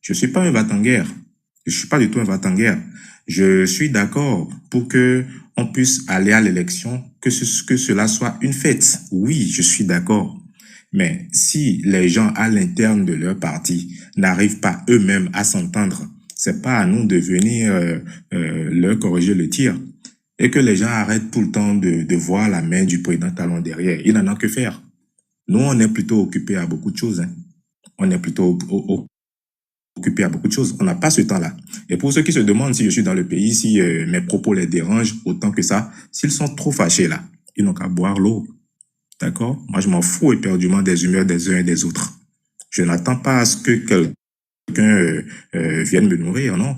Je suis pas un va-t-en-guerre. Je suis pas du tout un va-t-en-guerre. Je suis d'accord pour que on puisse aller à l'élection, que cela soit une fête. Oui, je suis d'accord. Mais si les gens à l'interne de leur parti n'arrivent pas eux-mêmes à s'entendre, c'est pas à nous de venir leur corriger le tir. Et que les gens arrêtent tout le temps de voir la main du président Talon derrière. Il n'en a que faire. Nous, on est plutôt occupés à beaucoup de choses. Hein. On est plutôt occupé à beaucoup de choses. On n'a pas ce temps-là. Et pour ceux qui se demandent si je suis dans le pays, si mes propos les dérangent autant que ça, s'ils sont trop fâchés là, ils n'ont qu'à boire l'eau. D'accord? Moi, je m'en fous éperdument des humeurs des uns et des autres. Je n'attends pas à ce que quelqu'un vienne me nourrir, non?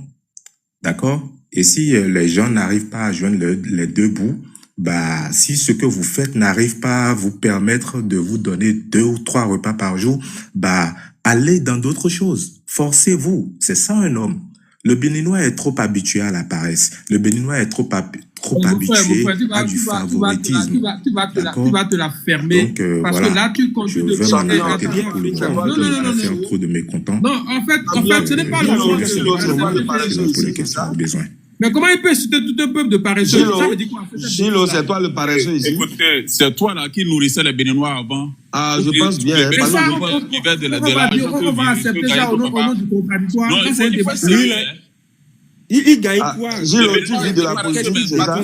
D'accord? Et si les gens n'arrivent pas à joindre les deux bouts, bah, si ce que vous faites n'arrive pas à vous permettre de vous donner 2 ou 3 repas par jour, bah, allez dans d'autres choses. Forcez-vous. C'est ça un homme. Le Béninois est trop habitué à la paresse. Le Béninois est trop habitué à du favoritisme. Tu vas te la fermer. Donc, parce voilà. que là, tu continues de m'en arrêter là pour le moment. Je ne vais pas faire trop de mécontents. Non, en fait, ce n'est pas le moment pour les questions au besoin. Mais comment il peut citer tout un peuple de paresseux? Gilo, c'est toi le paresseux ici. Écoutez, c'est toi là qui nourrissait les Béninois avant. Ah, je pense bien. Mais ça, on va accepter ça au nom du contradictoire. Non, il faut il gagne quoi? Gilo, tu vis de la politique, c'est ça?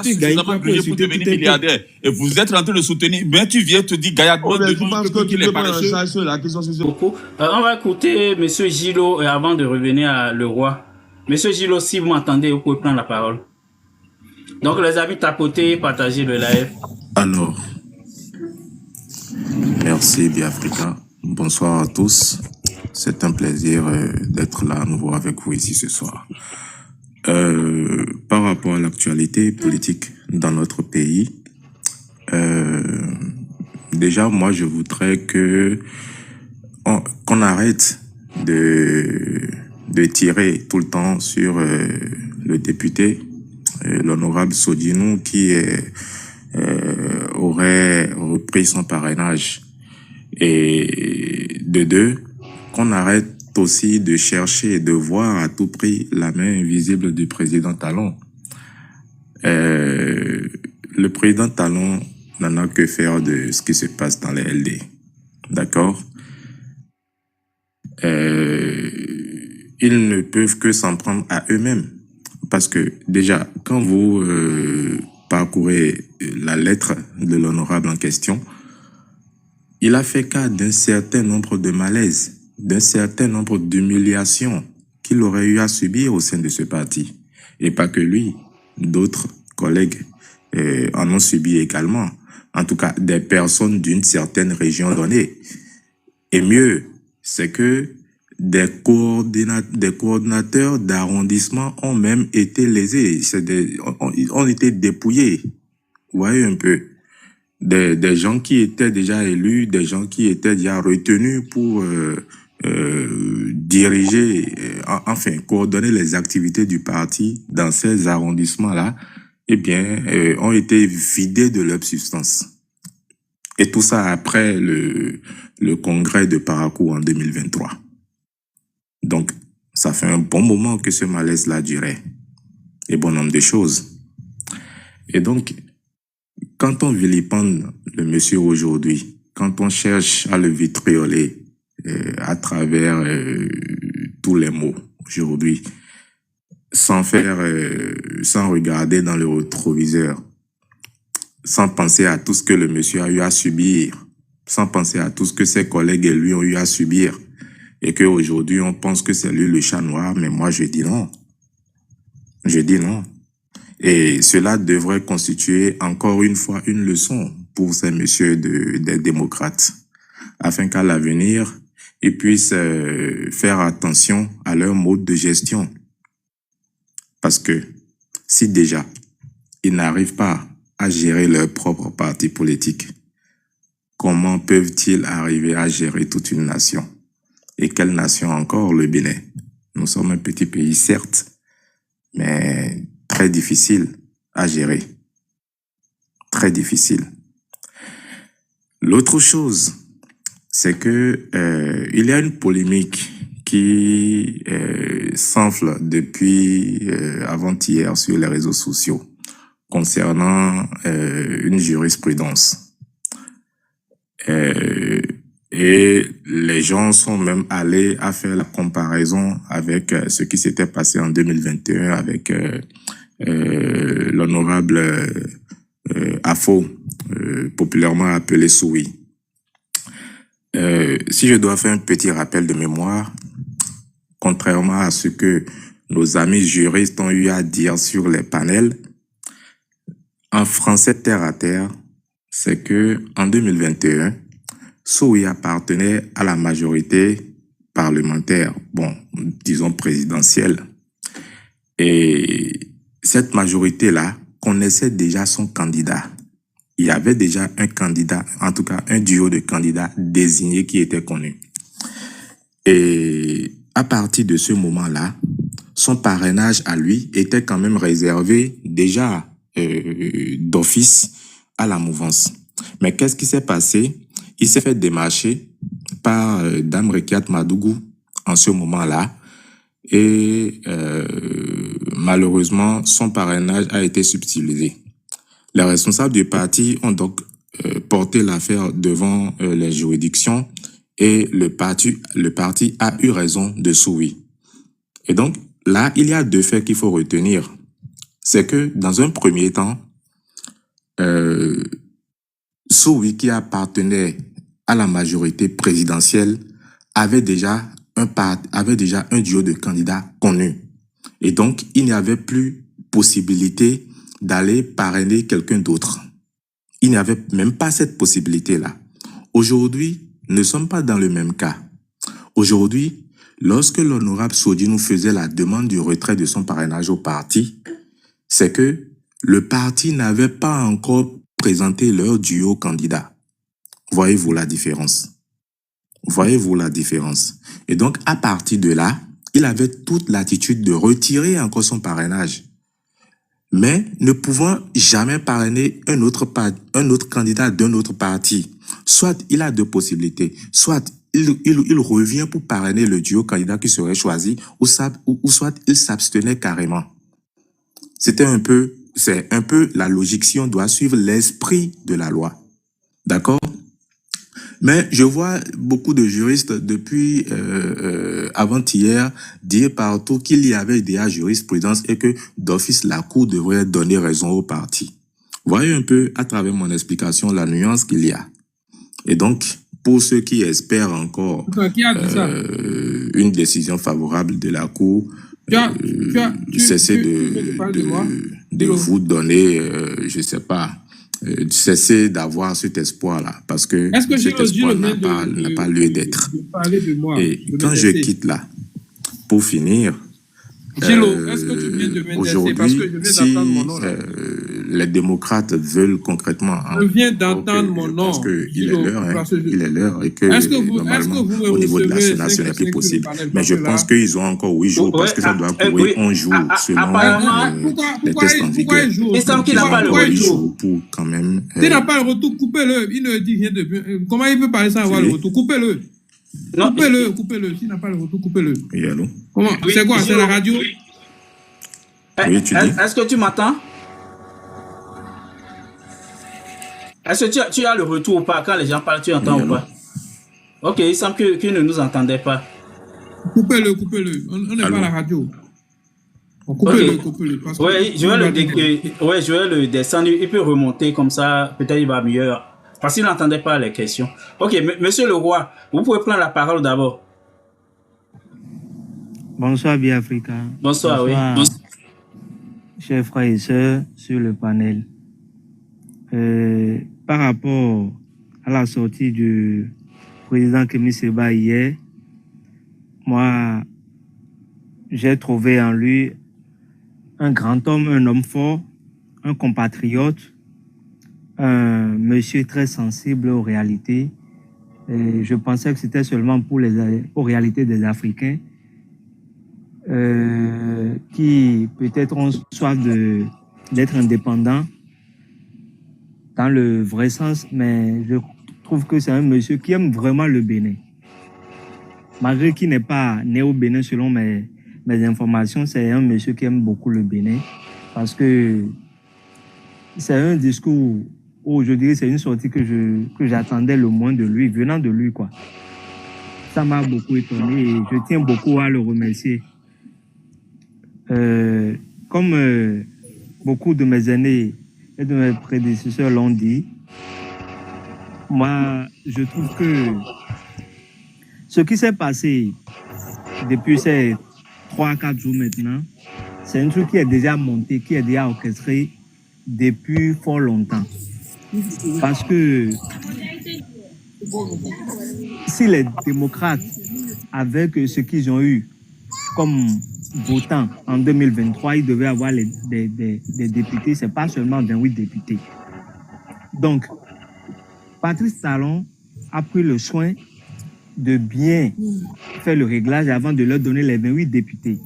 Tu gagnes quoi pour devenir milliardaire? Et vous êtes en train de soutenir, mais tu viens te dire gaillardement de tu penses que tu peux prendre en charge ceux-là qui sont sur ce... On va écouter M. Gilo avant de revenir à le roi. Monsieur Gilo, si vous m'entendez, vous pouvez prendre la parole. Donc, les amis, tapotez, partagez le live. Alors, merci Biafrica. Bonsoir à tous. C'est un plaisir d'être là à nouveau avec vous ici ce soir. Par rapport à l'actualité politique dans notre pays, déjà, moi, je voudrais qu'on arrête de tirer tout le temps sur le député, l'honorable Sodinou, qui aurait repris son parrainage. Et de deux, qu'on arrête aussi de chercher et de voir à tout prix la main invisible du président Talon. Le président Talon n'en a que faire de ce qui se passe dans les LD. D'accord? Ils ne peuvent que s'en prendre à eux-mêmes. Parce que déjà, quand vous parcourez la lettre de l'honorable en question, il a fait cas d'un certain nombre de malaises, d'un certain nombre d'humiliations qu'il aurait eu à subir au sein de ce parti. Et pas que lui, d'autres collègues en ont subi également. En tout cas, des personnes d'une certaine région donnée. Et mieux, c'est que des coordinateurs d'arrondissement ont même été lésés, ont été dépouillés. Vous voyez un peu, des gens qui étaient déjà élus, des gens qui étaient déjà retenus pour diriger, enfin coordonner les activités du parti dans ces arrondissements-là, eh bien, ont été vidés de leur substance. Et tout ça après le congrès de Parakou en 2023. Donc, ça fait un bon moment que ce malaise-là durait. Et bon nombre de choses. Et donc, quand on vilipende le monsieur aujourd'hui, quand on cherche à le vitrioler à travers tous les mots aujourd'hui, sans regarder dans le rétroviseur, sans penser à tout ce que le monsieur a eu à subir, sans penser à tout ce que ses collègues et lui ont eu à subir, et qu'aujourd'hui on pense que c'est lui le chat noir, mais moi je dis non. Je dis non. Et cela devrait constituer encore une fois une leçon pour ces messieurs des démocrates, afin qu'à l'avenir, ils puissent faire attention à leur mode de gestion. Parce que si déjà, ils n'arrivent pas à gérer leur propre parti politique, comment peuvent-ils arriver à gérer toute une nation? Et quelle nation encore, le Bénin? Nous sommes un petit pays, certes, mais très difficile à gérer. Très difficile. L'autre chose, c'est que il y a une polémique qui s'enfle depuis avant-hier sur les réseaux sociaux concernant une jurisprudence. Et les gens sont même allés à faire la comparaison avec ce qui s'était passé en 2021 avec l'honorable Afo, populairement appelé Soui. Si je dois faire un petit rappel de mémoire, contrairement à ce que nos amis juristes ont eu à dire sur les panels, en français terre à terre, c'est que en 2021, Soui appartenait à la majorité parlementaire, bon, disons présidentielle. Et cette majorité-là connaissait déjà son candidat. Il y avait déjà un candidat, en tout cas un duo de candidats désignés qui était connu. Et à partir de ce moment-là, son parrainage à lui était quand même réservé déjà d'office à la mouvance. Mais qu'est-ce qui s'est passé? Il s'est fait démarcher par Dame Rekiat Madougou en ce moment-là et malheureusement, son parrainage a été subtilisé. Les responsables du parti ont donc porté l'affaire devant les juridictions et le parti a eu raison de Soui. Et donc, là, il y a deux faits qu'il faut retenir. C'est que, dans un premier temps, Soui, qui appartenait à la majorité présidentielle, avait déjà un duo de candidats connus. Et donc, il n'y avait plus possibilité d'aller parrainer quelqu'un d'autre. Il n'y avait même pas cette possibilité-là. Aujourd'hui, nous ne sommes pas dans le même cas. Aujourd'hui, lorsque l'honorable Sodi nous faisait la demande du retrait de son parrainage au parti, c'est que le parti n'avait pas encore présenté leur duo candidat. Voyez-vous la différence? Voyez-vous la différence? Et donc, à partir de là, il avait toute l'attitude de retirer encore son parrainage. Mais ne pouvant jamais parrainer un autre candidat d'un autre parti. Soit il a deux possibilités. Soit il revient pour parrainer le duo candidat qui serait choisi, ou soit il s'abstenait carrément. C'est un peu la logique si on doit suivre l'esprit de la loi. D'accord? Mais je vois beaucoup de juristes depuis avant-hier dire partout qu'il y avait déjà jurisprudence et que d'office la Cour devrait donner raison au parti. Voyez un peu à travers mon explication la nuance qu'il y a. Et donc, pour ceux qui espèrent encore une décision favorable de la Cour, cessez de vous donner, je sais pas, cessez d'avoir cet espoir-là, parce que cet espoir n'a pas lieu d'être. Et quand je quitte là, pour finir, aujourd'hui, si les démocrates veulent concrètement... Je viens d'entendre mon nom. Parce qu'il est l'heure et que normalement, au niveau de la Sénat, ce n'est plus possible. Mais je pense qu'ils ont encore 8 jours parce que ça doit courir 11 jours selon les tests en vigueur. Il semble qu'il n'a pas le retour. Pour quand même... S'il n'a pas le retour, coupez-le. Il ne dit rien de bien. Comment il peut parler sans avoir le retour? Coupez-le. Coupez-le. S'il n'a pas le retour, coupez-le. Oui, allô? Comment? C'est quoi? C'est la radio? Oui, tu dis. Est-ce que tu m'entends? Est-ce que tu as le retour ou pas? Quand les gens parlent, tu entends ou pas? Ok, il semble qu'il ne nous entendait pas. Coupez-le. On n'est pas à la radio. Coupez-le. Oui, je vais le descendre. Il peut remonter comme ça. Peut-être il va mieux. Parce qu'il n'entendait pas les questions. Ok, monsieur le roi, vous pouvez prendre la parole d'abord. Bonsoir, Biafrica. Bonsoir, oui. Chers frères et sœurs sur le panel. Par rapport à la sortie du président Kémy Séba hier, moi, j'ai trouvé en lui un grand homme, un homme fort, un compatriote, un monsieur très sensible aux réalités. Je pensais que c'était seulement aux réalités des Africains qui peut-être ont soif d'être indépendants dans le vrai sens, mais je trouve que c'est un monsieur qui aime vraiment le Bénin. malgré qu'il n'est pas né au Bénin selon mes informations, c'est un monsieur qui aime beaucoup le Bénin parce que c'est un discours où je dirais c'est une sortie que j'attendais le moins de lui, venant de lui, quoi. Ça m'a beaucoup étonné et je tiens beaucoup à le remercier. Comme beaucoup de mes aînés et de mes prédécesseurs l'ont dit, moi, je trouve que ce qui s'est passé depuis ces 3-4 jours maintenant, c'est un truc qui est déjà monté, qui est déjà orchestré depuis fort longtemps. Parce que si les démocrates, avec ce qu'ils ont eu comme votants en 2023, ils devaient avoir des députés, c'est pas seulement 28 députés. Donc, Patrice Talon a pris le soin de bien faire le réglage avant de leur donner les 28 députés.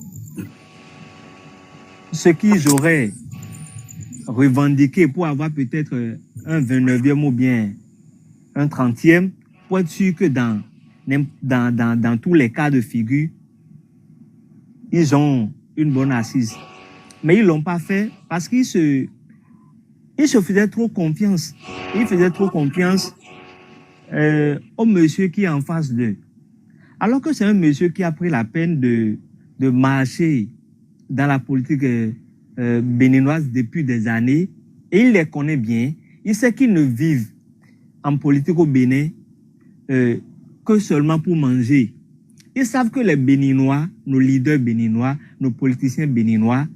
Ce qu'ils auraient revendiqué pour avoir peut-être un 29e ou bien un 30e, pour être sûr que dans tous les cas de figure, ils ont une bonne assise. Mais ils ne l'ont pas fait parce qu'ils se faisaient trop confiance. Ils faisaient trop confiance au monsieur qui est en face d'eux. Alors que c'est un monsieur qui a pris la peine de marcher dans la politique béninoise depuis des années, et il les connaît bien. Il sait qu'ils ne vivent en politique au Bénin que seulement pour manger. Ils savent que les Béninois, nos leaders béninois, nos politiciens béninois,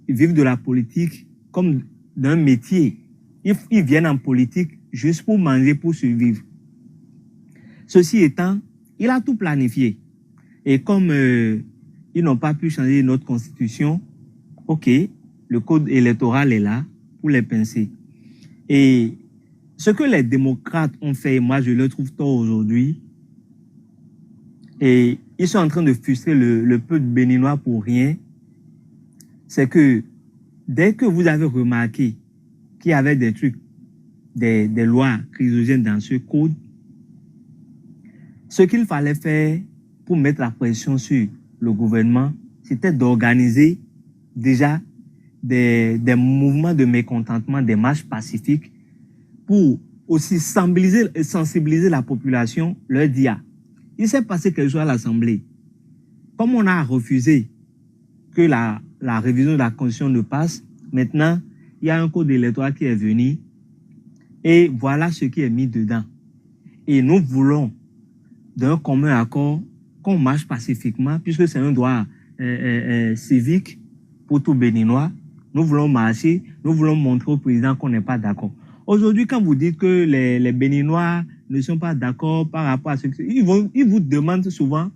ils vivent de la politique comme d'un métier. Ils viennent en politique juste pour manger, pour survivre. Ceci étant, il a tout planifié. Et comme ils n'ont pas pu changer notre constitution, ok, le code électoral est là pour les pincer. Et ce que les démocrates ont fait, moi je le trouve tort aujourd'hui, et ils sont en train de frustrer le peuple béninois pour rien, c'est que dès que vous avez remarqué qu'il y avait des trucs, des lois chrysogènes dans ce code, ce qu'il fallait faire pour mettre la pression sur le gouvernement, c'était d'organiser déjà des mouvements de mécontentement, des marches pacifiques, pour aussi sensibiliser la population, leur dire, il s'est passé quelque chose à l'Assemblée. Comme on a refusé que la révision de la Constitution ne passe, maintenant, il y a un code électoral qui est venu et voilà ce qui est mis dedans. Et nous voulons, d'un commun accord, qu'on marche pacifiquement, puisque c'est un droit civique pour tout Béninois. Nous voulons marcher, nous voulons montrer au président qu'on n'est pas d'accord. Aujourd'hui, quand vous dites que les Béninois ne sont pas d'accord par rapport à ce que... Ils vous demandent souvent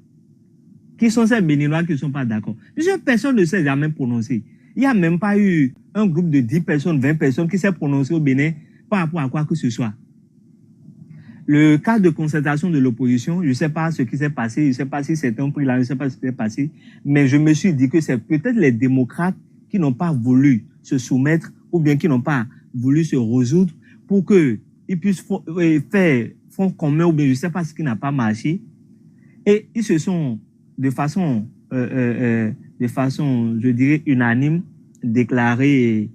qui sont ces Béninois qui ne sont pas d'accord. Puisque personne ne s'est jamais prononcé. Il n'y a même pas eu un groupe de 10 personnes, 20 personnes qui s'est prononcé au Bénin par rapport à quoi que ce soit. Le cas de concertation de l'opposition, je ne sais pas ce qui s'est passé, je ne sais pas si c'est un prix là, je ne sais pas ce qui s'est passé, mais je me suis dit que c'est peut-être les démocrates qui n'ont pas voulu se soumettre ou bien qui n'ont pas voulu se résoudre pour qu'ils puissent faire front commun ou bien je ne sais pas ce qui n'a pas marché. Et ils se sont de façon, je dirais, unanime déclarés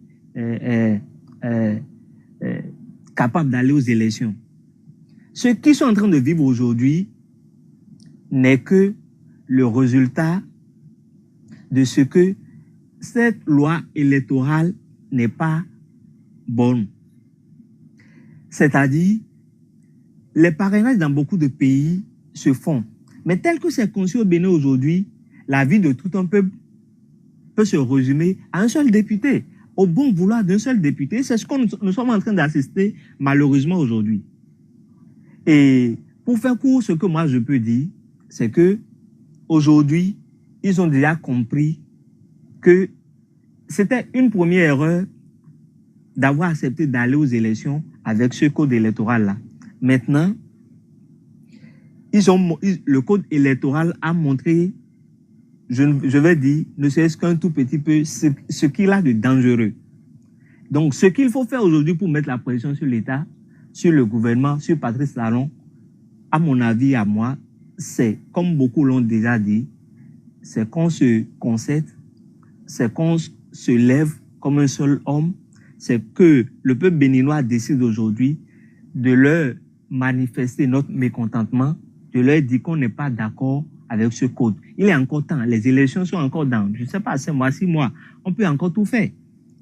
capables d'aller aux élections. Ce qu'ils sont en train de vivre aujourd'hui n'est que le résultat de ce que cette loi électorale n'est pas bonne. C'est-à-dire, les parrainages dans beaucoup de pays se font. Mais tel que c'est conçu au Bénin aujourd'hui, la vie de tout un peuple peut se résumer à un seul député, au bon vouloir d'un seul député. C'est ce que nous sommes en train d'assister malheureusement aujourd'hui. Et pour faire court, ce que moi je peux dire, c'est que aujourd'hui, ils ont déjà compris que c'était une première erreur d'avoir accepté d'aller aux élections avec ce code électoral-là. Maintenant, le code électoral a montré, je vais dire, ne serait-ce qu'un tout petit peu, ce qu'il a de dangereux. Donc, ce qu'il faut faire aujourd'hui pour mettre la pression sur l'État, sur le gouvernement, sur Patrice Talon, à mon avis, à moi, c'est, comme beaucoup l'ont déjà dit, c'est qu'on se concerte, c'est qu'on se lève comme un seul homme, c'est que le peuple béninois décide aujourd'hui de leur manifester notre mécontentement, de leur dire qu'on n'est pas d'accord avec ce code. Il est encore temps, les élections sont encore dans, je ne sais pas, 5 mois, 6 mois, on peut encore tout faire.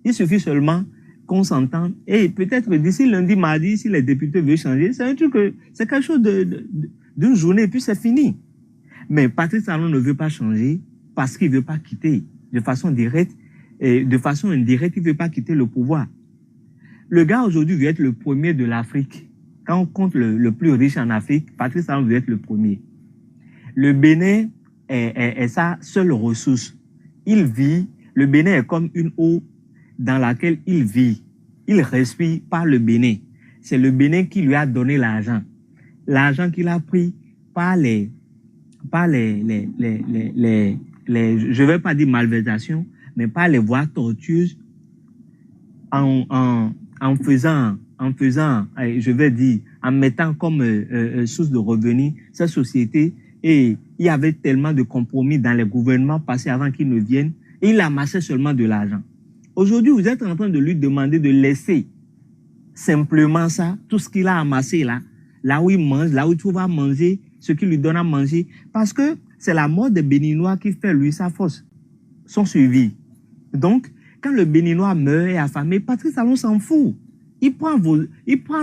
Il suffit seulement qu'on s'entende, et peut-être d'ici lundi, mardi, si les députés veulent changer, c'est un truc, c'est quelque chose d'une journée, et puis c'est fini. Mais Patrice Talon ne veut pas changer parce qu'il ne veut pas quitter de façon directe, et de façon indirecte, il ne veut pas quitter le pouvoir. Le gars aujourd'hui veut être le premier de l'Afrique. Quand on compte le plus riche en Afrique, Patrice Talon veut être le premier. Le Bénin est sa seule ressource. Il vit, le Bénin est comme une eau dans laquelle il vit. Il respire par le Bénin. C'est le Bénin qui lui a donné l'argent. L'argent qu'il a pris par je ne vais pas dire malversation, mais par les voies tortueuses en faisant, je vais dire, en mettant comme source de revenus cette société. Et il y avait tellement de compromis dans les gouvernements passés avant qu'ils ne viennent. Et il amassait seulement de l'argent. Aujourd'hui, vous êtes en train de lui demander de laisser simplement ça, tout ce qu'il a amassé là où il mange, là où il trouve à manger, ce qu'il lui donne à manger. Parce que c'est la mort des Béninois qui fait, lui, sa force, son suivi. Donc, quand le Béninois meurt et affamé, Patrice Talon s'en fout. Il prend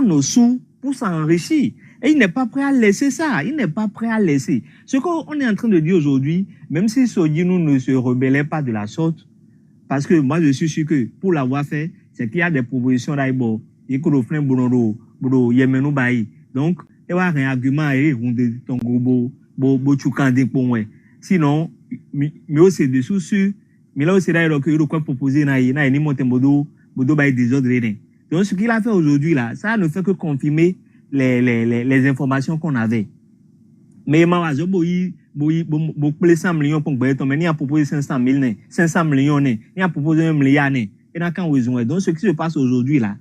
nos sous pour s'enrichir. Et il n'est pas prêt à laisser ça. Il n'est pas prêt à laisser. Ce qu'on est en train de dire aujourd'hui, même si Sodinou ne se rebellait pas de la sorte, parce que moi, je suis sûr que pour l'avoir fait, c'est qu'il y a des propositions là, donc, il y a un argument sinon, mais aussi dessous sur, mais là aussi, là, il y a proposer, donc, ce qu'il a fait aujourd'hui, là, ça ne fait que confirmer les informations qu'on avait. Mais il m'a dit, il 100 millions pour mais il a proposé 500 millions, il a proposé 1 milliard. Donc, ce qui se passe aujourd'hui, là,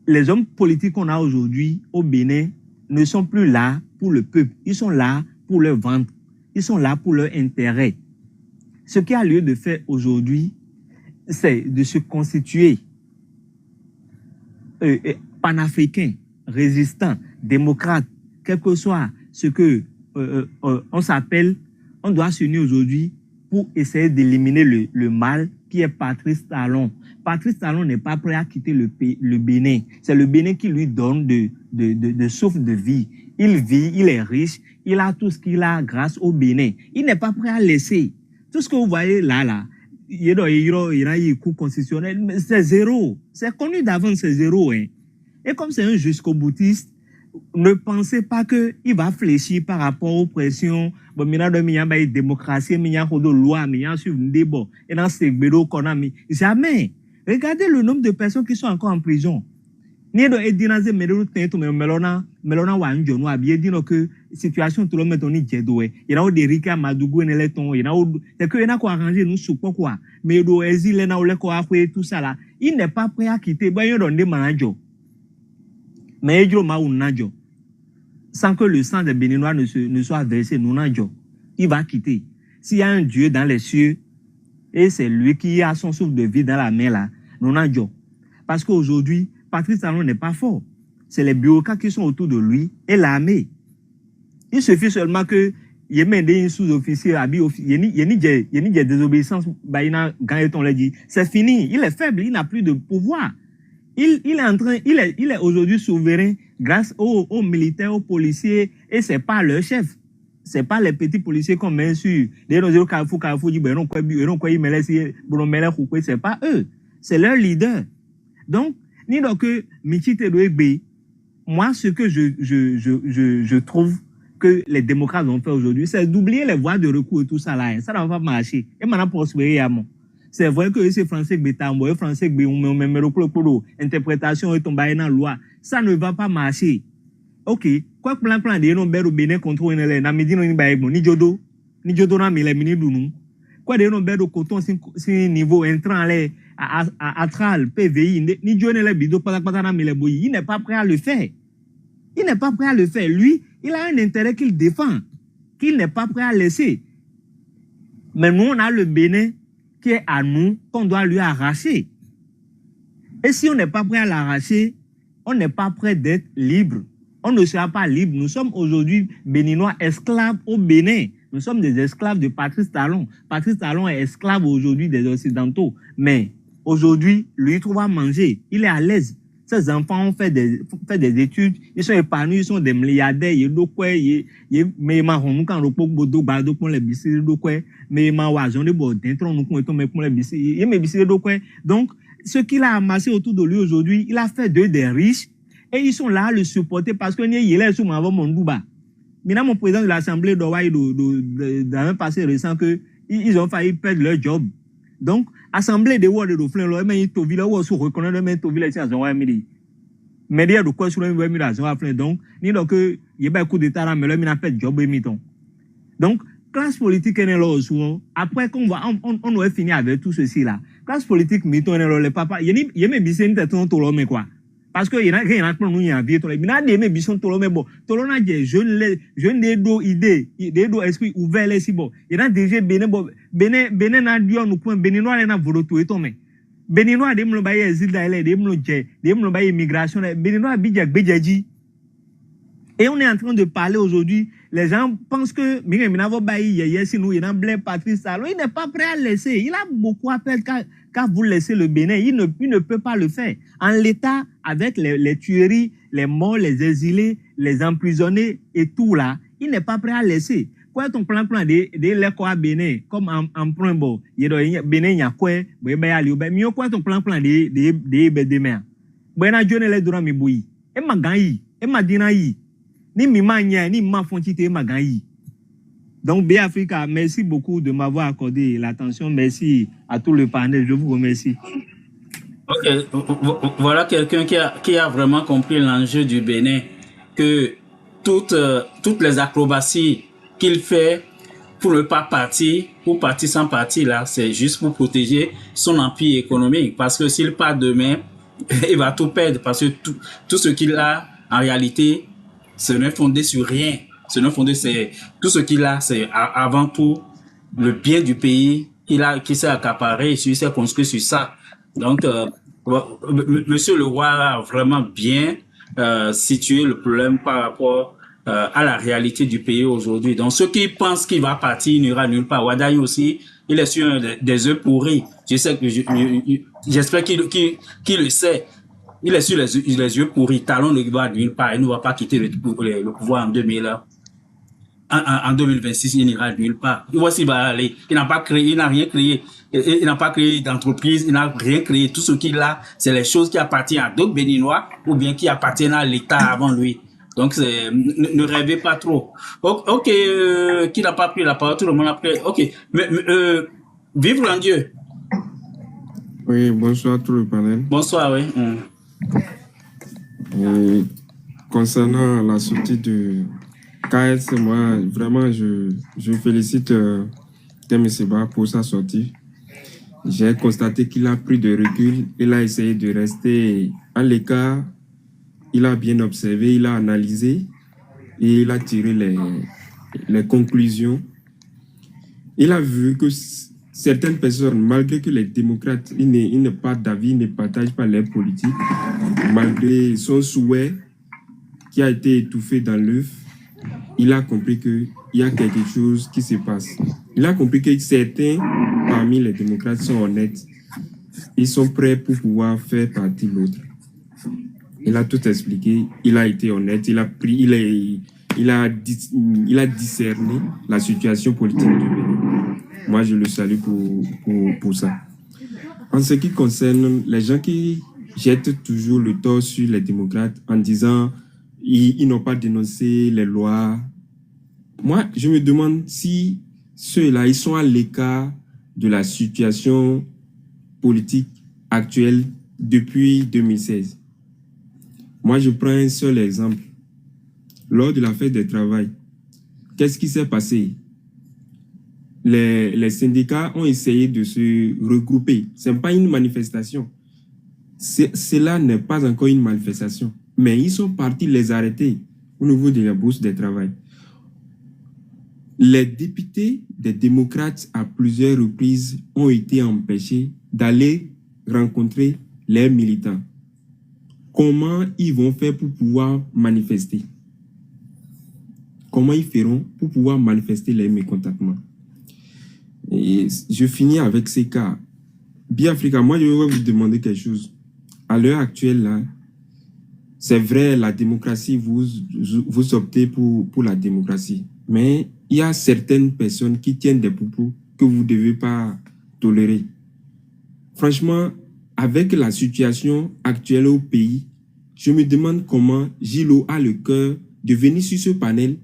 les hommes politiques qu'on a aujourd'hui au Bénin ne sont plus là pour le peuple. Ils sont là pour leur ventre. Ils sont là pour leur intérêt. Ce qui a lieu de faire aujourd'hui, c'est de se constituer panafricain, résistant, démocrate, quel que soit ce que on s'appelle, on doit s'unir aujourd'hui pour essayer d'éliminer le mal qui est Patrice Talon. Patrice Talon n'est pas prêt à quitter le Bénin. C'est le Bénin qui lui donne de souffle de vie. Il vit, il est riche, il a tout ce qu'il a grâce au Bénin. Il n'est pas prêt à laisser. Tout ce que vous voyez là, il y a un coup constitutionnel, mais c'est zéro. C'est connu d'avance, c'est zéro. Hein. Et comme c'est un jusqu'au boutiste, ne pensez pas qu'il va fléchir par rapport aux pressions. Bon, il y a une démocratie, il y a une loi, il y a un débat. Et dans ces bureaux qu'on a mis, jamais. Regardez le nombre de personnes qui sont encore en prison. Ni do edinaze medero tento melona wa njono abie dino que situation tout le monde on dit jedo e ina o derika madugu ne leton ina o c'est que ina ko arranger nous soupo quoi mais do exil na o le ko akwe tout ça là il n'est pas prêt à quitter ba yon de manajo mais ejro ma unajo sans que le sang des Béninois ne soit versé nunajo il va quitter. S'il y a un Dieu dans les cieux et c'est lui qui a son souffle de vie dans la main là nunajo parce qu'aujourd'hui Patrice Talon n'est pas fort. C'est les bureaucrates qui sont autour de lui et l'armée. Il suffit seulement que il y ait des sous-officiers, il y a des désobéissances, c'est fini. Il est faible, il n'a plus de pouvoir. Il est aujourd'hui souverain grâce aux militaires, aux policiers, et c'est pas leur chef. C'est pas les petits policiers qu'on met sur. C'est pas eux. C'est leur leader. Donc, ni donc Michite Doegbe, moi ce que je trouve que les démocrates ont fait aujourd'hui, c'est d'oublier les voies de recours et tout ça là. Ça ne va pas marcher. Et maintenant prospérer à moi. C'est vrai que c'est français que français que interprétation est tombée dans la loi. Ça ne va pas marcher. Ok. Quoi que plan de non beru Bénin contre une na medino ni baïbo ni jodo na mille minutes nous. Quoi de non beru coton si niveau entrant les Atral, PVI, ni John le bido patana mileboyi, il n'est pas prêt à le faire. Il n'est pas prêt à le faire. Lui, il a un intérêt qu'il défend. qu'il n'est pas prêt à laisser. Mais nous, on a le Bénin qui est à nous, qu'on doit lui arracher. Et si on n'est pas prêt à l'arracher, on n'est pas prêt d'être libre. On ne sera pas libre. Nous sommes aujourd'hui béninois esclaves au Bénin. Nous sommes des esclaves de Patrice Talon. Patrice Talon est esclave aujourd'hui des Occidentaux. Mais aujourd'hui, lui, il trouve à manger. Il est à l'aise. Ses enfants ont fait des études. Ils sont épanouis. Ils sont des milliardaires. Ils sont donc, ce qu'il a amassé autour de lui aujourd'hui, il a fait d'eux des riches. Et ils sont là à le supporter parce que il est sous mon douba. Maintenant, mon président de l'Assemblée d'Owaï, dans un passé récent, ils ont failli perdre leur job. Donc, Assemblée de Ward de Flin, mais ils t'ont vu là où ils reconnaissent le même t'ont vu là, ils ont mis. Mais il y a de quoi sur le même là, ils ont fait. Donc, il y a que, il y a un coup d'état, mais là, il n'a pas de job, émiton. Donc, classe politique est là souvent. Après, on aurait fini avec tout ceci là. Classe politique, mettons, les papas, il y a même bien des temps, tout le monde, quoi. Parce que il y a plein de gens qui ont des mais bison tout le monde bon tout le monde des jeunes des do idées des do esprit ouvert les si bon il y a déjà Bénin na dio nous point béninois na voloto et tomé béninois dem lo baye exil d'aller dem lo baye immigration béninois bidja bejaji. Et on est en train de parler aujourd'hui, les gens pensent que Patrice Talon, il n'est pas prêt à laisser. Il a beaucoup à faire qu'à vous laisser le Bénin. Il ne peut pas le faire. En l'état, avec les tueries, les morts, les exilés, les emprisonnés et tout là, il n'est pas prêt à laisser. Quoi ton plan de l'école à Bénin, comme en point bon, Bénin y a quoi, mieux quoi ton plan de Bénin. Buena John les durant mi bouilli. Et ma gaï, et ma dinaï. Ni mimanya, ni ma fontité magaï. Donc, Béafrica, merci beaucoup de m'avoir accordé l'attention. Merci à tout le panel. Je vous remercie. Ok, voilà quelqu'un qui a vraiment compris l'enjeu du Bénin, que toutes les acrobaties qu'il fait pour ne pas partir, pour partir sans partir, là, c'est juste pour protéger son empire économique. Parce que s'il part demain, il va tout perdre. Parce que tout ce qu'il a, en réalité, ce n'est fondé sur rien. Tout ce qu'il a, c'est avant tout le bien du pays qui s'est accaparé, il s'est construit sur ça. Donc, Monsieur le roi a vraiment bien situé le problème par rapport à la réalité du pays aujourd'hui. Donc, ceux qui pensent qu'il va partir, il n'ira nulle part. Wadaï aussi, il est sur des œufs pourris. J'espère qu'il le sait. Il est sur les yeux pourris. Talon ne va nulle part. Il ne va pas quitter le pouvoir en 2026. Il n'ira nulle part. Voici, il va aller. Il n'a rien créé. Il n'a pas créé d'entreprise. Il n'a rien créé. Tout ce qu'il a, c'est les choses qui appartiennent à d'autres Béninois ou bien qui appartiennent à l'État avant lui. Donc, ne rêvez pas trop. Ok, qui n'a pas pris la parole? Tout le monde a pris. Ok. Vivre en Dieu. Oui, bonsoir à tout le panel. Bonsoir, oui. Concernant la sortie de KS, moi, vraiment, je félicite Kem Seba pour sa sortie. J'ai constaté qu'il a pris de recul, il a essayé de rester à l'écart, il a bien observé, il a analysé et il a tiré les conclusions. Il a vu que certaines personnes, malgré que les démocrates, ils n'ont pas d'avis, ils ne partagent pas leur politique, malgré son souhait qui a été étouffé dans l'œuf, il a compris qu'il y a quelque chose qui se passe. Il a compris que certains parmi les démocrates sont honnêtes. Ils sont prêts pour pouvoir faire partie de l'autre. Il a tout expliqué. Il a été honnête. Il a discerné la situation politique du Bénin. Moi, je le salue pour ça. En ce qui concerne les gens qui jettent toujours le tort sur les démocrates en disant ils n'ont pas dénoncé les lois. Moi, je me demande si ceux-là, ils sont à l'écart de la situation politique actuelle depuis 2016. Moi, je prends un seul exemple. Lors de la fête du travail, qu'est-ce qui s'est passé? Les syndicats ont essayé de se regrouper. Ce n'est pas une manifestation. Cela n'est pas encore une manifestation. Mais ils sont partis les arrêter au niveau de la bourse de travail. les députés des démocrates à plusieurs reprises ont été empêchés d'aller rencontrer les militants. Comment ils vont faire pour pouvoir manifester? Comment ils feront pour pouvoir manifester les mécontentements? Et je finis avec ces cas. Biafrika, moi je vais vous demander quelque chose. À l'heure actuelle, là, c'est vrai, la démocratie, vous optez pour la démocratie. Mais il y a certaines personnes qui tiennent des propos que vous ne devez pas tolérer. Franchement, avec la situation actuelle au pays, je me demande comment Gilo a le cœur de venir sur ce panel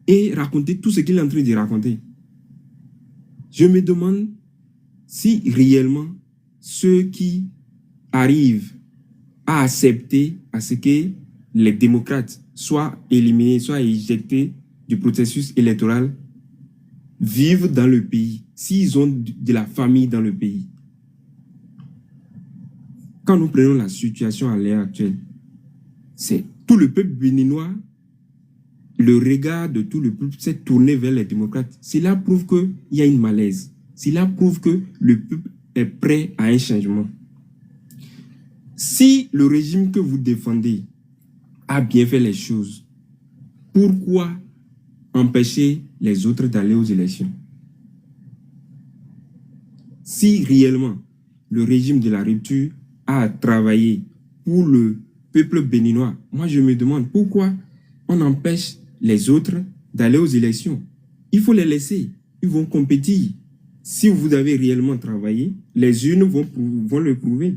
et raconter tout ce qu'il est en train de raconter. Je me demande si réellement ceux qui arrivent à accepter à ce que les démocrates soient éliminés, soient éjectés du processus électoral, vivent dans le pays, s'ils ont de la famille dans le pays. Quand nous prenons la situation à l'heure actuelle, c'est tout le peuple béninois, le regard de tout le peuple s'est tourné vers les démocrates. Cela prouve qu'il y a une malaise. Cela prouve que le peuple est prêt à un changement. Si le régime que vous défendez a bien fait les choses, pourquoi empêcher les autres d'aller aux élections? Si réellement le régime de la rupture a travaillé pour le peuple béninois, moi je me demande pourquoi on empêche les autres d'aller aux élections. Il faut les laisser, ils vont compétir. Si vous avez réellement travaillé, les urnes vont le prouver.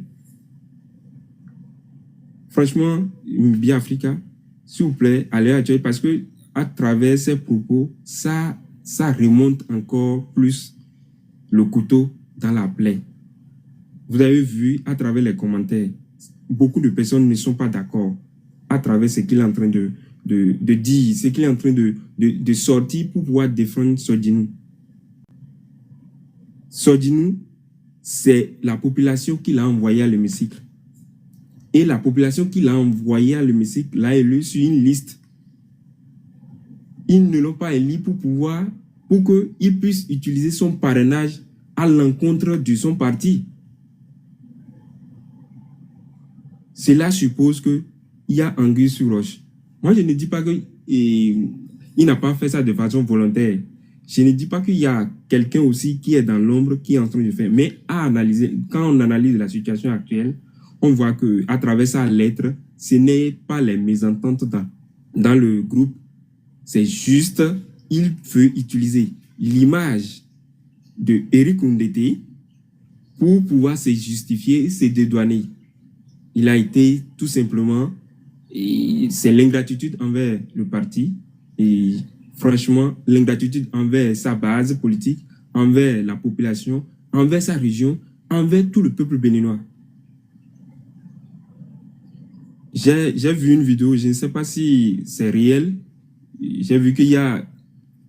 Franchement, Biafrika, s'il vous plaît, allez à Dieu, parce que à travers ces propos, ça remonte encore plus le couteau dans la plaie. Vous avez vu à travers les commentaires, beaucoup de personnes ne sont pas d'accord à travers ce qu'il est en train de dire, ce qu'il est en train de sortir pour pouvoir défendre Sodinou. Sodinou, c'est la population qui l'a envoyé à l'hémicycle. Et la population qui l'a envoyé à l'hémicycle l'a élu sur une liste. Ils ne l'ont pas élu pour qu'il puisse utiliser son parrainage à l'encontre de son parti. Cela suppose qu'il y a anguille sur roche. Moi, je ne dis pas qu'il n'a pas fait ça de façon volontaire. Je ne dis pas qu'il y a quelqu'un aussi qui est dans l'ombre, qui est en train de faire. Mais à analyser, quand on analyse la situation actuelle, on voit qu'à travers sa lettre, ce n'est pas les mésententes dans le groupe. C'est juste, il veut utiliser l'image de Eric Ndete pour pouvoir se justifier, se dédouaner. Il a été tout simplement, c'est l'ingratitude envers le parti et franchement, l'ingratitude envers sa base politique, envers la population, envers sa région, envers tout le peuple béninois. J'ai vu une vidéo, je ne sais pas si c'est réel. J'ai vu qu'il y a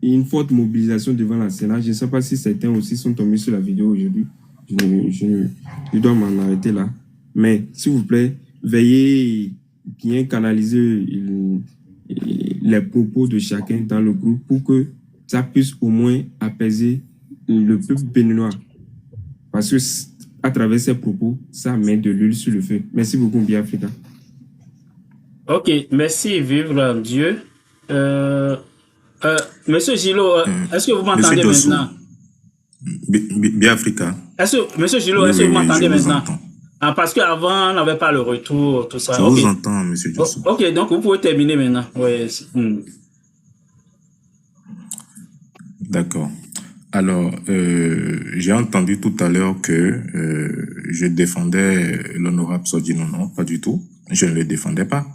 une forte mobilisation devant la Sénat. Je ne sais pas si certains aussi sont tombés sur la vidéo aujourd'hui. Je dois m'en arrêter là. Mais s'il vous plaît, veuillez bien canaliser les propos de chacun dans le groupe pour que ça puisse au moins apaiser le peuple béninois. Parce que à travers ces propos, ça met de l'huile sur le feu. Merci beaucoup, Biafrika. Ok, merci, vivre Dieu. Monsieur Gilo, est-ce que vous m'entendez maintenant? Biafrika. Monsieur Gilo, est-ce que vous m'entendez maintenant? Ah, parce qu'avant, on n'avait pas le retour, tout ça. Je vous entends, monsieur Jossou. Ok, donc vous pouvez terminer maintenant. Ouais. D'accord. Alors, j'ai entendu tout à l'heure que je défendais l'honorable Sodinou. Non, pas du tout. Je ne le défendais pas.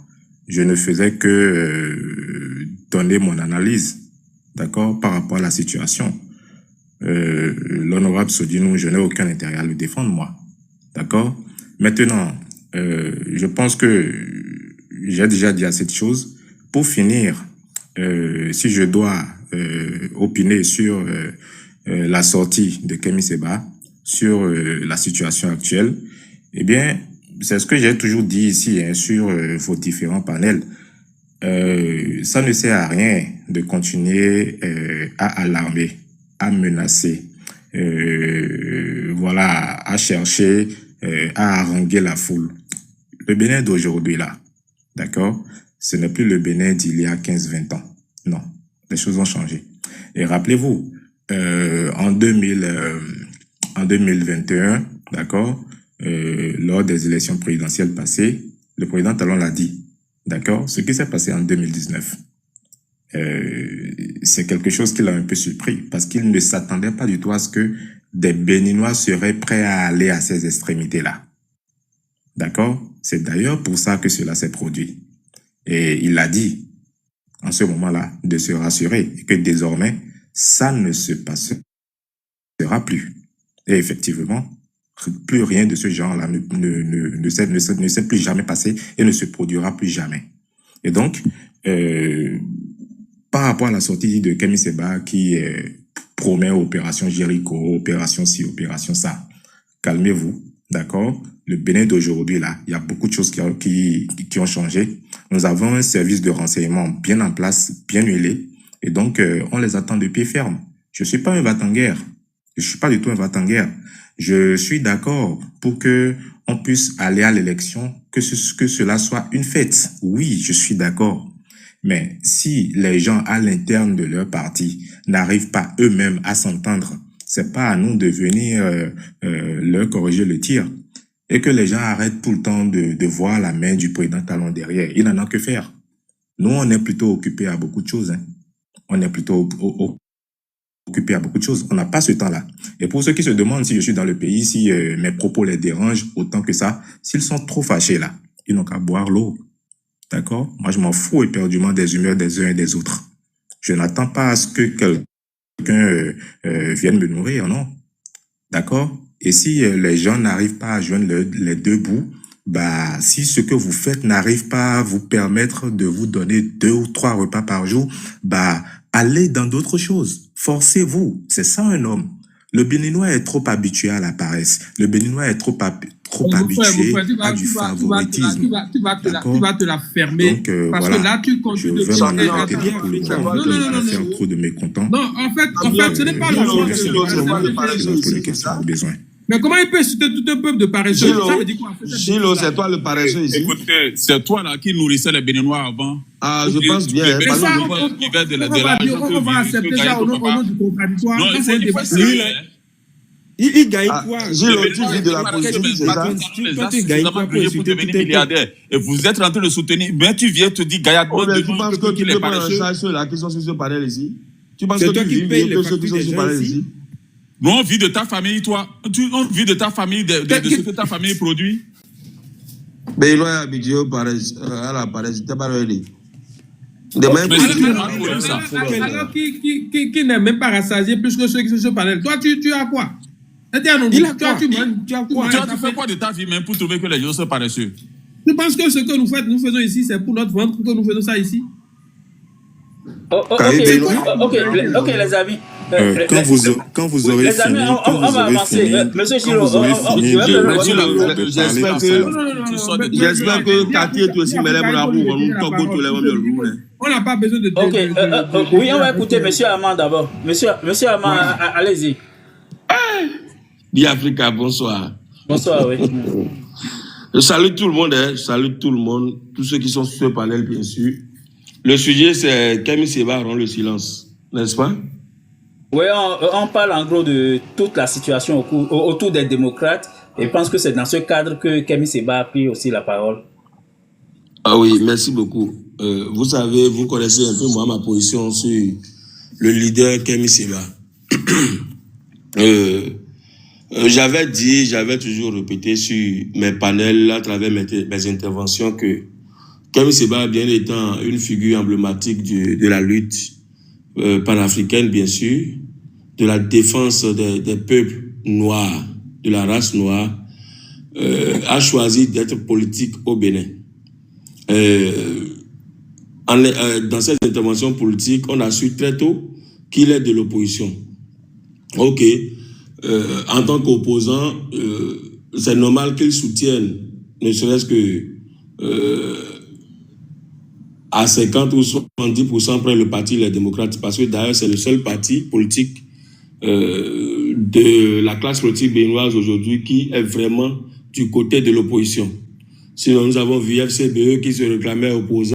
Je ne faisais que donner mon analyse, d'accord, par rapport à la situation. L'honorable Sodinou, je n'ai aucun intérêt à le défendre, moi. D'accord? Maintenant, je pense que j'ai déjà dit assez de choses. Pour finir, si je dois opiner sur la sortie de Kémi Séba, sur la situation actuelle, eh bien, c'est ce que j'ai toujours dit ici, hein, sur vos différents panels. ça ne sert à rien de continuer à alarmer, à menacer, voilà, à chercher, à haranguer la foule. Le Bénin d'aujourd'hui, là, d'accord, ce n'est plus le Bénin d'il y a 15-20 ans. Non, les choses ont changé. Et rappelez-vous, en 2021, d'accord, lors des élections présidentielles passées, le président Talon l'a dit, d'accord, ce qui s'est passé en 2019, c'est quelque chose qui l'a un peu surpris, parce qu'il ne s'attendait pas du tout à ce que des Béninois seraient prêts à aller à ces extrémités-là. D'accord? C'est d'ailleurs pour ça que cela s'est produit. Et il a dit, en ce moment-là, de se rassurer, et que désormais, ça ne se passera plus. Et effectivement, plus rien de ce genre-là ne s'est plus jamais passé et ne se produira plus jamais. Et donc, par rapport à la sortie de Kémy Séba qui promet opération Jéricho, opération ci, opération ça, calmez-vous, d'accord? Le Bénin d'aujourd'hui, là, il y a beaucoup de choses qui ont changé. Nous avons un service de renseignement bien en place, bien huilé, et donc on les attend de pied ferme. Je suis pas un va-t-en-guerre. Je suis pas du tout un va-t-en-guerre. Je suis d'accord pour que on puisse aller à l'élection, que cela soit une fête. Oui, je suis d'accord. Mais si les gens à l'interne de leur parti n'arrivent pas eux-mêmes à s'entendre, c'est pas à nous de venir leur corriger le tir. Et que les gens arrêtent tout le temps de voir la main du président Talon derrière. Ils n'en ont que faire. Nous, on est plutôt occupés à beaucoup de choses. Hein. On est plutôt occupé à beaucoup de choses. On n'a pas ce temps-là. Et pour ceux qui se demandent si je suis dans le pays, si mes propos les dérangent autant que ça, s'ils sont trop fâchés là, ils n'ont qu'à boire l'eau. D'accord? Moi, je m'en fous éperdument des humeurs des uns et des autres. Je n'attends pas à ce que quelqu'un vienne me nourrir, non? D'accord? Et si les gens n'arrivent pas à joindre les deux bouts, bah, si ce que vous faites n'arrive pas à vous permettre de vous donner 2 ou 3 repas par jour, bah, allez dans d'autres choses. Forcez-vous. C'est ça un homme. Le Béninois est trop habitué à la paresse. Le Béninois est trop habitué à du favoritisme. Tu vas te la fermer. Donc, parce voilà. que là, tu continues de changer. Non, Trop de mécontents. Non, en fait, ce n'est pas le besoin. Mais comment il peut citer tout un peuple de paresseux? Ça veut dire quoi? Chilo, c'est toi le paresseux ici. Écoutez, c'est toi là qui nourrissait les Béninois avant. Ah, je pense bien. Mais ça, on va accepter ça au nom du contradictoire. Non, Ça, c'est un débat. Il gagne quoi? Chilo, tu vis de la position, c'est ça? Tu gagnes quoi pour insulter tout milliardaire? Et vous êtes en train de soutenir. Mais tu viens te dire gaillardement tu penses que tu peux prendre en charge ceux-là qui sont sur ce panel ici? Tu penses que tu vis mieux que ceux qui sont sur ce panel ici? Non, on vit de ta famille, toi. On vit de ta famille, de ce que ta famille produit. Mais il est habitué à la paresse. Tu n'as pas réalisé. Alors qui n'est même pas rassasié plus que ceux qui sont sur ce panel. Toi, tu as quoi? Il a quoi? Tu as quoi? Tu fais quoi de ta vie même pour trouver que les gens sont paresseux? Tu penses que ce que nous faisons ici, c'est pour notre ventre que nous faisons ça ici? Ok, les amis. Quand vous aurez les amis, fini, on va avancer. Monsieur Giro, j'espère que Cathy est aussi mêlée pour la roue. On n'a pas besoin de... Ok, oui, on va écouter Monsieur Amand d'abord. Monsieur Amand, allez-y. Dis Africa, bonsoir. Bonsoir, oui. Je salue tout le monde, je salue tout le monde, tous ceux qui sont sur ce panel, bien sûr. Le sujet, c'est Kémy Séba rompt le silence, n'est-ce pas? Oui, on parle en gros de toute la situation autour des démocrates et je pense que c'est dans ce cadre que Kémy Séba a pris aussi la parole. Ah oui, merci beaucoup. Vous savez, vous connaissez un peu moi ma position sur le leader Kémy Séba. J'avais toujours répété sur mes panels à travers mes interventions que Kémy Séba, bien étant une figure emblématique de la lutte panafricaine, bien sûr, de la défense des peuples noirs, de la race noire, a choisi d'être politique au Bénin. Dans cette intervention politique, on a su très tôt qu'il est de l'opposition. Ok, en tant qu'opposant, c'est normal qu'il soutienne, ne serait-ce que à 50 ou 70% près le parti Les Démocrates, parce que d'ailleurs c'est le seul parti politique de la classe politique béninoise aujourd'hui qui est vraiment du côté de l'opposition. Sinon nous avons vu FCBE qui se réclamait opposant